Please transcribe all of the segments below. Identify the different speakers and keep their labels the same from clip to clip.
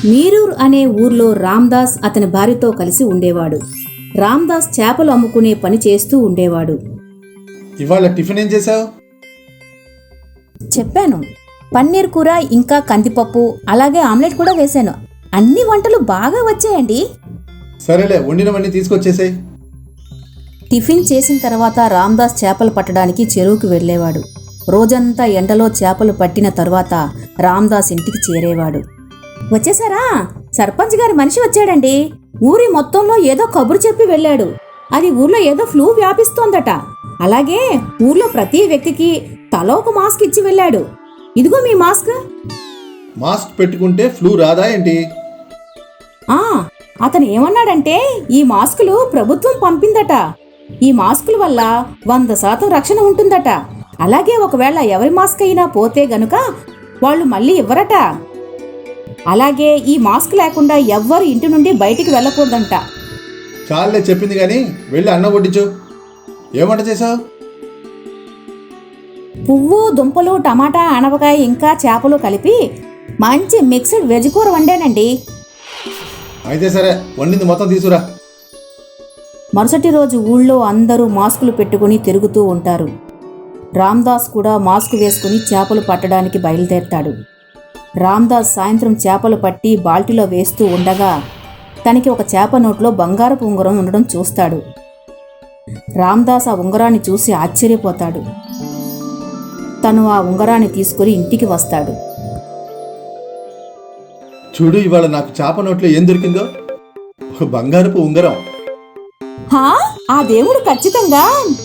Speaker 1: మీరూర్ అనే ఊర్లో రామ్దాస్ అతని భార్యతో కలిసి ఉండేవాడు. రామ్దాస్ చేపలు అమ్ముకునే పని చేస్తూ ఉండేవాడు.
Speaker 2: ఇవాళ టిఫిన్ ఏం చేశావు?
Speaker 1: చెప్పాను, పన్నీర్ కూర, ఇంకా కందిపప్పు, అలాగే ఆమ్లెట్ కూడా వేశాను. అన్ని వంటలు బాగా వచ్చాయండి.
Speaker 2: సరేలే, వండినవన్నీ తీసుకొచ్చేసాయి.
Speaker 1: టిఫిన్ చేసిన తర్వాత రామ్దాస్ చేపలు పట్టడానికి చెరువుకు వెళ్ళేవాడు. రోజంతా ఎండలో చేపలు పట్టిన తర్వాత రామ్దాస్ ఇంటికి చేరేవాడు. వచ్చేసారా? సర్పంచ్ గారి మనిషి వచ్చాడండి. ఊరి మొత్తంలో ఏదో కబురు చెప్పి వెళ్ళాడు. అది ఊర్లో ఏదో ఫ్లూ వ్యాపిస్తోందట. అలాగే ఊర్లో ప్రతి వ్యక్తికి తలో ఒక మాస్క్ ఇచ్చి వెళ్ళాడు. ఇదిగో మీ మాస్క్.
Speaker 2: మాస్క్ పెట్టుకుంటే ఫ్లూ రాదా ఏంటి?
Speaker 1: అతను ఏమన్నాడంటే ఈ మాస్కులు ప్రభుత్వం పంపిందట. ఈ మాస్కుల వల్ల 100% రక్షణ ఉంటుందట. అలాగే ఒకవేళ ఎవరి మాస్క్ అయినా పోతే గనుక వాళ్ళు మళ్ళీ ఇవ్వరట. అలాగే ఈ మాస్క్ లేకుండా ఎవ్వరు ఇంటి నుండి బయటికి వెళ్ళకూడదంట.
Speaker 2: చాలే చెప్పింది కానీ వెళ్ళి అన్నం వడ్డించు. ఏం వంట చేసావు?
Speaker 1: పువ్వు, దుంపలు, టమాటా, ఆనపకాయ ఇంకా చేపలు కలిపి మంచి మిక్స్డ్ వెజ్ కూర వండానండి.
Speaker 2: అయితే సరే, వండింది మొత్తం తీసుకురా.
Speaker 1: మరుసటి రోజు ఊళ్ళో అందరూ మాస్కులు పెట్టుకుని తిరుగుతూ ఉంటారు. రామ్దాస్ కూడా మాస్క్ వేసుకుని చేపలు పట్టడానికి బయలుదేరతాడు. రామ్దాస్ సాయంత్రం చేపలు పట్టి బాల్టీలో వేస్తూ ఉండగా తనకి ఒక చేప నోట్లో బంగారపు ఉంగరం ఉండడం చూస్తాడు. రామ్దాస్ ఆ ఉంగరాన్ని చూసి ఆశ్చర్యపోతాడు. తను ఆ ఉంగరాన్ని తీసుకుని ఇంటికి వస్తాడు.
Speaker 2: చూడు, ఇవాళ నాకు చేప నోట్లో ఏం దొరికిందో, ఒక బంగారపు ఉంగరం.
Speaker 1: ఆ దేవుడు ఖచ్చితంగా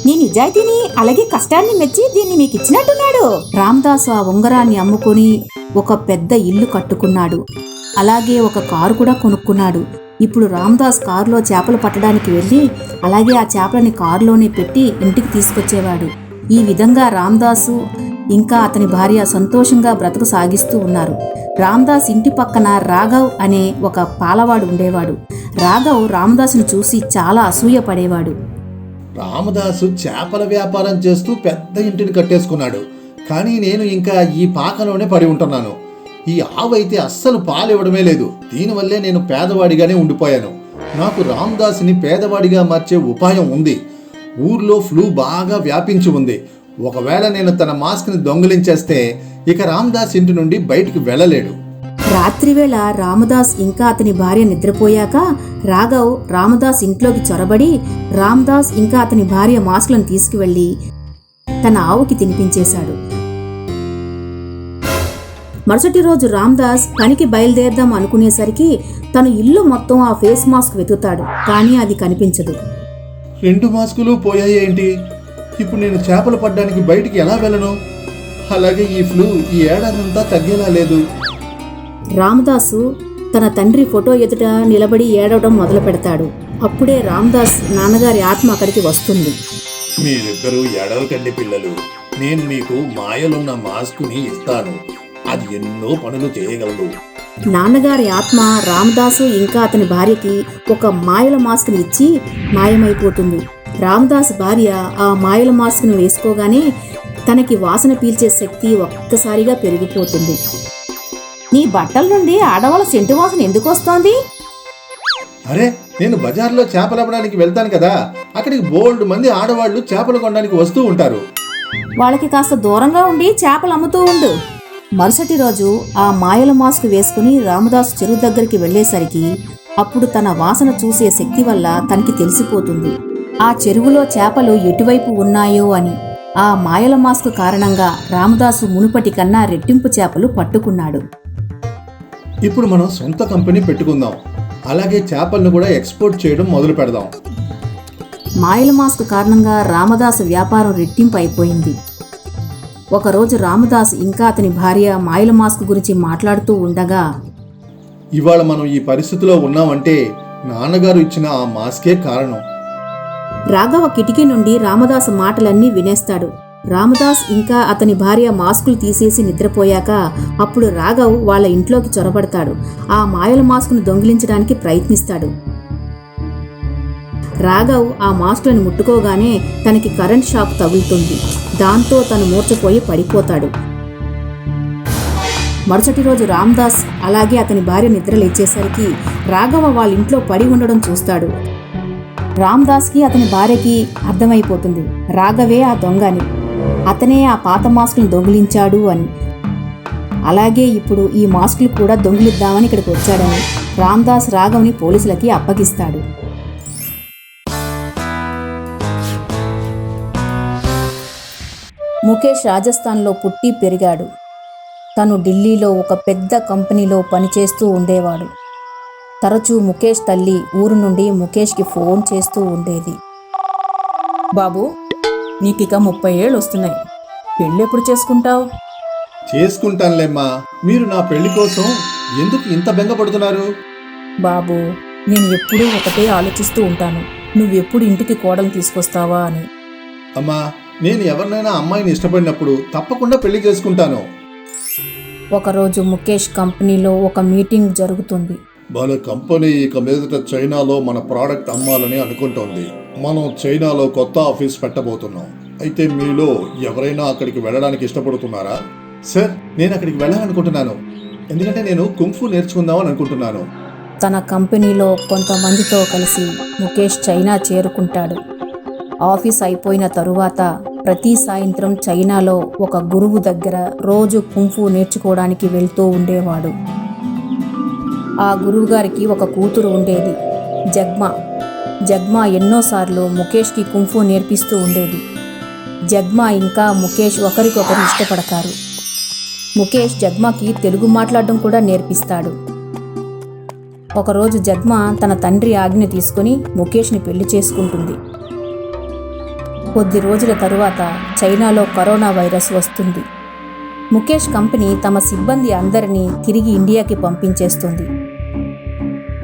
Speaker 1: నీ నిజాయితీని అలాగే కష్టాన్ని మెచ్చి దీన్ని మీకు ఇచ్చినట్టున్నాడు. రామ్దాస్ ఆ ఉంగరాన్ని అమ్ముకొని ఒక పెద్ద ఇల్లు కట్టుకున్నాడు. అలాగే ఒక కారు కూడా కొనుక్కున్నాడు. ఇప్పుడు రామ్దాస్ కారులో చేపలు పట్టడానికి వెళ్ళి అలాగే ఆ చేపలని కారులోనే పెట్టి ఇంటికి తీసుకొచ్చేవాడు. ఈ విధంగా రామ్దాసు ఇంకా అతని భార్య సంతోషంగా బ్రతుకు సాగిస్తూ ఉన్నారు. రామ్దాస్ ఇంటి పక్కన రాఘవ్ అనే ఒక పాలవాడు ఉండేవాడు. రాఘవ్ రామదాసును చూసి చాలా అసూయ పడేవాడు.
Speaker 2: రామదాసు చేపల వ్యాపారం చేస్తూ పెద్ద ఇంటిని కట్టేసుకున్నాడు. కానీ నేను ఇంకా ఈ పాకలోనే పడి ఉంటున్నాను. ఈ ఆవైతే అస్సలు పాలివ్వడమే లేదు. దీనివల్లే నేను పేదవాడిగానే ఉండిపోయాను. నాకు రామదాసుని పేదవాడిగా మార్చే ఉపాయం ఉంది. ఊర్లో ఫ్లూ బాగా వ్యాపించి ఉంది. ఒకవేళ నేను తన మాస్క్ని దొంగిలించేస్తే ఇక రామదాస్ ఇంటి నుండి బయటికి వెళ్ళలేడు.
Speaker 1: రాత్రివేళ రామదాస్ ఇంకా అతని భార్య నిద్రపోయాక రాఘవ్ రామదాస్ ఇంట్లోకి చొరబడి రామదాస్ ఇంకా అతని భార్య మాస్కులను తీసుకువెళ్లి తన ఆవుకి తినిపించేశాడు. మరుసటి రోజు రామదాస్ పనికి బయలుదేరదాం అనుకునేసరికి తను ఇల్లు మొత్తం ఆ ఫేస్ మాస్క్ వెతుకుతాడు. కానీ అది కనిపించదు.
Speaker 2: 2 మాస్కులు పోయాయి ఏంటి? ఇప్పుడు నేను చేపలు పడ్డానికి బయటికి ఎలా వెళ్ళను? అలాగే ఈ ఫ్లూ ఈ ఏడాదంతా తగ్గేలా లేదు.
Speaker 1: రామదాసు తన తండ్రి ఫోటో ఎదుట నిలబడి ఏడవడం మొదలు పెడతాడు. అప్పుడే రామదాస్ నాన్నగారి ఆత్మ అక్కడికి వస్తుంది.
Speaker 2: మీరిద్దరూ ఏడవకండి పిల్లలు. నేను మీకు మాయలున్న మాస్కుని ఇస్తాను. అది ఎన్నో పనులు చేయగలదు.
Speaker 1: నాన్నగారి ఆత్మ రామదాసు ఇంకా అతని భార్యకి ఒక మాయల మాస్క్ని ఇచ్చి మాయమైపోతుంది. రామదాస్ భార్య ఆ మాయల మాస్క్ను వేసుకోగానే తనకి వాసన పీల్చే శక్తి ఒక్కసారిగా పెరిగిపోతుంది. నీ బట్టల నుండి ఆడవాళ్ళ సెంటు వాసన ఎందుకు వస్తోంది?
Speaker 2: అరే, నేను బజార్లో చేపలు అమ్మడానికి వెళ్తాను కదా, అక్కడికి బోల్డ్ మంది ఆడవాళ్లు చేపలు కొనడానికి వస్తూ ఉంటారు.
Speaker 1: వాళ్ళకి కాస్త దూరంగా ఉండి చేపలు అమ్ముతూ ఉండు. మరుసటి రోజు ఆ మాయల మాస్క్ వేసుకుని రామదాసు చెరువు దగ్గరికి వెళ్లేసరికి అప్పుడు తన వాసన చూసే శక్తి వల్ల తనకి తెలిసిపోతుంది ఆ చెరువులో చేపలు ఎటువైపు ఉన్నాయో అని. ఆ మాయల మాస్క్ కారణంగా రామదాసు మునుపటి కన్నా రెట్టింపు చేపలు పట్టుకున్నాడు.
Speaker 2: ఇప్పుడు మనం సొంత కంపెనీ పెట్టుకుందాం. అలాగే చేపలను కూడా ఎక్స్పోర్ట్ చేయడం మొదలు పెడదాం.
Speaker 1: మాయల మాస్క్ కారణంగా రామదాసు వ్యాపారం రెట్టింపు అయిపోయింది. ఒకరోజు రామదాస్ ఇంకా అతని భార్య మాయల మాస్క్ గురించి మాట్లాడుతూ ఉండగా,
Speaker 2: ఇవాళ మనం ఈ పరిస్థితిలో ఉన్నామంటే నాన్నగారు ఇచ్చిన ఆ మాస్కే కారణం.
Speaker 1: రాఘవ కిటికీ నుండి రామదాసు మాటలన్నీ వినేస్తాడు. రామదాస్ ఇంకా అతని భార్య మాస్కులు తీసేసి నిద్రపోయాక అప్పుడు రాఘవ్ వాళ్ళ ఇంట్లోకి చొరబడతాడు. ఆ మాయల మాస్కును దొంగిలించడానికి ప్రయత్నిస్తాడు. రాఘవ్ ఆ మాస్కులను ముట్టుకోగానే తనకి కరెంట్ షాక్ తగులుతుంది. దాంతో తను మూర్చపోయి పడిపోతాడు. మరుసటి రోజు రామ్దాస్ అలాగే అతని భార్య నిద్ర లేచేసరికి రాఘవ వాళ్ళ ఇంట్లో పడి ఉండడం చూస్తాడు. రామ్దాస్కి అతని భార్యకి అర్థమైపోతుంది రాఘవే ఆ దొంగ అని, అతనే ఆ పాత మాస్కులను దొంగిలించాడు అని. అలాగే ఇప్పుడు ఈ మాస్కులు కూడా దొంగిలిద్దామని ఇక్కడికి వచ్చాడని రామ్దాస్ రాఘవ్ని పోలీసులకి అప్పగిస్తాడు. ముఖేష్ రాజస్థాన్లో పుట్టి పెరిగాడు. తను ఢిల్లీలో ఒక పెద్ద కంపెనీలో పనిచేస్తూ ఉండేవాడు. తరచూ ముఖేష్ తల్లి ఊరు నుండి ముఖేష్కి ఫోన్ చేస్తూ ఉండేది. బాబు, నీకిక 30 ఏళ్ళు వస్తున్నాయి, పెళ్ళెప్పుడు చేసుకుంటావు?
Speaker 2: చేసుకుంటానులేమ్మా. మీరు నా పెళ్లి కోసం ఎందుకు ఇంత బెంగపడుతున్నారు?
Speaker 1: బాబు, నేను ఎప్పుడూ ఒకటే ఆలోచిస్తూ ఉంటాను, నువ్వెప్పుడు ఇంటికి కోడలు తీసుకొస్తావా అని.
Speaker 2: అమ్మా, నేను ఎవరినైనా అమ్మాయిని ఇష్టపడినప్పుడు తప్పకుండా పెళ్లి చేసుకుంటాను.
Speaker 1: ఒకరోజు ముఖేష్ కంపెనీలో ఒక మీటింగ్ జరుగుతుంది.
Speaker 2: మన కంపెనీ ఇక మీదట చైనాలో మన ప్రోడక్ట్ అమ్మాలని అనుకుంటోంది. మనం చైనాలో కొత్త ఆఫీస్ పెట్టబోతున్నాం. అయితే మీలో ఎవరైనా అక్కడికి వెళ్ళడానికి ఇష్టపడుతున్నారా? సార్, నేను అక్కడికి వెళ్ళాలనుకుంటున్నాను. ఎందుకంటే నేను కుంఫు నేర్చుకుందామని అనుకుంటున్నాను.
Speaker 1: తన కంపెనీలో కొంతమందితో కలిసి ముఖేష్ చైనా చేరుకుంటాడు. ఆఫీస్ అయిపోయిన తరువాత ప్రతి సాయంత్రం చైనాలో ఒక గురువు దగ్గర రోజు కుంఫు నేర్చుకోవడానికి వెళ్తూ ఉండేవాడు. ఆ గురువుగారికి ఒక కూతురు ఉండేది, జగ్మా. జగ్మా ఎన్నోసార్లు ముఖేష్కి కుంఫు నేర్పిస్తూ ఉండేది. జగ్మా ఇంకా ముఖేష్ ఒకరికొకరు ఇష్టపడతారు. ముఖేష్ జగ్మాకి తెలుగు మాట్లాడడం కూడా నేర్పిస్తాడు. ఒకరోజు జగ్మా తన తండ్రి ఆజ్ఞ తీసుకుని ముఖేష్ని పెళ్లి చేసుకుంటుంది. కొద్ది రోజుల తరువాత చైనాలో కరోనా వైరస్ వస్తుంది. ముఖేష్ కంపెనీ తమ సిబ్బంది అందరినీ తిరిగి ఇండియాకి పంపించేస్తుంది.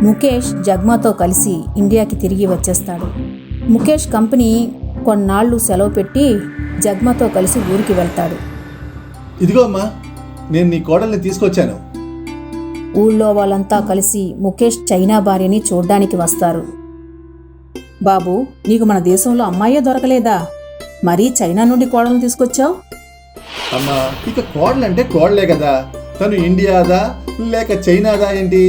Speaker 1: ముఖేష్ జగ్మాతో కలిసి ఇండియాకి తిరిగి వచ్చేస్తాడు. ముఖేష్ కంపెనీ కొన్నాళ్ళు సెలవు పెట్టి జగ్మాతో కలిసి ఊరికి వెళ్తాడు.
Speaker 2: ఇదిగో అమ్మా, నేను నీ కోడల్ని తీసుకొచ్చాను.
Speaker 1: ఊళ్ళో వాళ్ళంతా కలిసి ముఖేష్ చైనా భార్యని చూడ్డానికి వస్తారు. బాబు, నీకు మన దేశంలో అమ్మాయే దొరకలేదా? మరీ చైనా నుండి కోడలను తీసుకొచ్చావు?
Speaker 2: అమ్మా, ఇక కోడలంటే కోడలే కదా. తను ఇండియాదా లేక చైనాదా ఏంటి?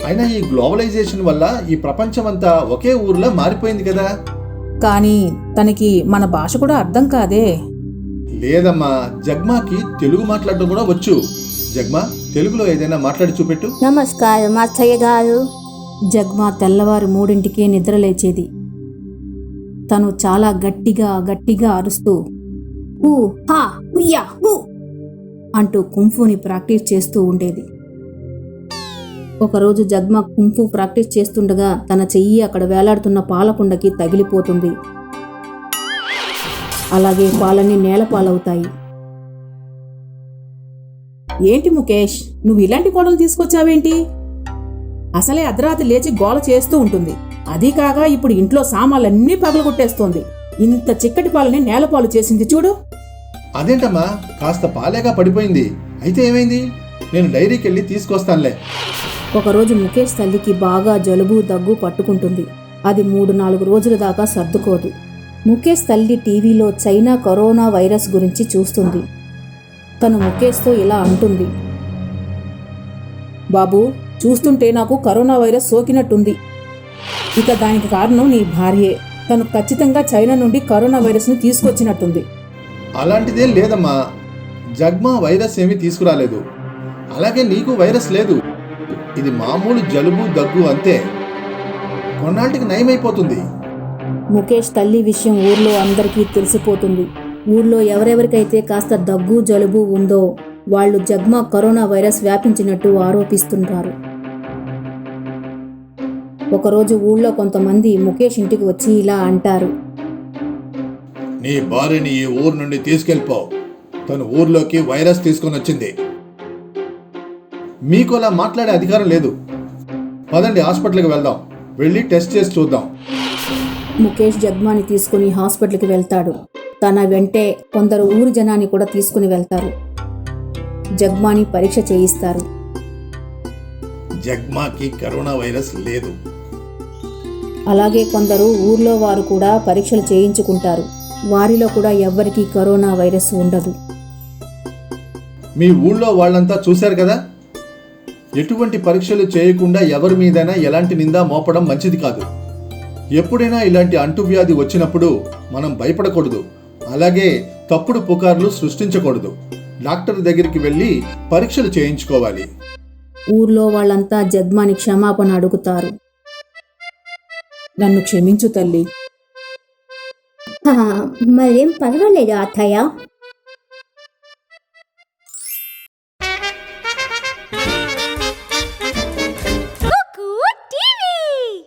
Speaker 2: అయినా ఈ గ్లోబలైజేషన్ వల్ల ఈ ప్రపంచం అంతా ఒకే ఊర్లో మారిపోయింది కదా.
Speaker 1: కానీ తనకి మన భాష కూడా అర్థం కాదే.
Speaker 2: లేదమ్మా, జగ్మాకి తెలుగు మాట్లాడడం కూడా వచ్చు. జగ్మా, తెలుగులో ఏదైనా మాట్లాడి చూపెట్టు.
Speaker 1: నమస్కారం అత్తయ్య గారు. జగ్మా తెల్లవారు 3ంటికే నిద్ర లేచేది. తను చాలా గట్టిగా అరుస్తూ ఊ హా ఉయ్యా ఊ అంటూ కుంఫుని ప్రాక్టీస్ చేస్తూ ఉండేది. ఒకరోజు జగ్మా కుంఫు ప్రాక్టీస్ చేస్తుండగా తన చెయ్యి అక్కడ వేలాడుతున్న పాలకుండకి తగిలిపోతుంది. అలాగే పాలన్నీ నేలపాలవుతాయి. ఏంటి ముఖేష్, నువ్వు ఇలాంటి కోడలు తీసుకొచ్చావేంటి? అసలే అర్ధరాత్రి లేచి గోల చేస్తూ ఉంటుంది. అదీ కాగా ఇప్పుడు ఇంట్లో సామాన్లన్నీ పగలగొట్టేస్తోంది. ఇంత చిక్కటి పాలని నేలపాలు చేసింది చూడు.
Speaker 2: అదేంటమ్మా, కాస్త పాలేగా పడిపోయింది. అయితే ఏమైంది? నేను డైరీకి వెళ్ళి తీసుకొస్తానులే.
Speaker 1: ఒకరోజు ముఖేష్ తల్లికి బాగా జలుబు దగ్గు పట్టుకుంటుంది. అది 3-4 రోజుల దాకా సర్దుకోదు. ముఖేష్ తల్లి టీవీలో చైనా కరోనా వైరస్ గురించి చూస్తుంది. తను ముఖేష్తో ఇలా అంటుంది, బాబు, చూస్తుంటే నాకు కరోనా వైరస్ సోకినట్టుంది. ఇక దానికి కారణం నీ భార్యే. తను ఖచ్చితంగా చైనా నుండి కరోనా వైరస్ను తీసుకొచ్చినట్టుంది.
Speaker 2: అలాంటిదేం లేదమ్మా, జగ్మా వైరస్ ఏమీ తీసుకురాలేదు. అలాగే నీకు వైరస్ లేదు. ఇది మామూలు జలుబు దగ్గు అంతే. కొన్నాళ్ళకి నయమైపోతుంది.
Speaker 1: ముఖేష్ తల్లి విషయం ఊర్లో అందరికీ తెలిసిపోతుంది. ఊర్లో ఎవరెవరికైతే కాస్త దగ్గు జలుబు ఉందో వాళ్ళు జగ్మా కరోనా వైరస్ వ్యాపించినట్టు ఆరోపిస్తుంటారు. ఒకరోజు ఊళ్ళో కొంతమంది ముఖేష్ ఇంటికి వచ్చి ఇలా అంటారు,
Speaker 2: నీ భార్యని ఈ ఊరు నుండి తీసుకెళ్ళిపో. తను ఊర్లోకి వైరస్ తీసుకొని వచ్చింది. మీకు అలా మాట్లాడే అధికారం లేదు. పదండి, హాస్పిటల్కి వెళ్దాం. వెళ్ళి టెస్ట్ చేసి చూద్దాం.
Speaker 1: ముఖేష్ జగ్మాని తీసుకుని హాస్పిటల్కి వెళ్తాడు. తన వెంటే కొందరు ఊరి జనాన్ని కూడా తీసుకుని వెళ్తారు. జగ్మాని పరీక్ష చేయిస్తారు.
Speaker 2: జగ్మాకి కరోనా వైరస్ లేదు.
Speaker 1: అలాగే కొందరు ఊర్లో వారు కూడా పరీక్షలు చేయించుకుంటారు. వారిలో కూడా ఎవ్వరికీ కరోనా వైరస్ ఉండదు.
Speaker 2: మీ ఊళ్ళో వాళ్ళంతా చూశారు కదా. ఎటువంటి పరీక్షలు చేయకుండా ఎవరి మీదైనా ఎలాంటి నింద మోపడం మంచిది కాదు. ఎప్పుడైనా ఇలాంటి అంటువ్యాధి వచ్చినప్పుడు మనం భయపడకూడదు. అలాగే తప్పుడు పుకార్లు సృష్టించకూడదు. డాక్టర్ దగ్గరికి వెళ్ళి పరీక్షలు చేయించుకోవాలి.
Speaker 1: ఊర్లో వాళ్ళంతా జగ్మాని క్షమాపణ అడుగుతారు. నన్ను క్షమించు తల్లి.
Speaker 3: మరేం పర్వాలేదు అత్తయ్య.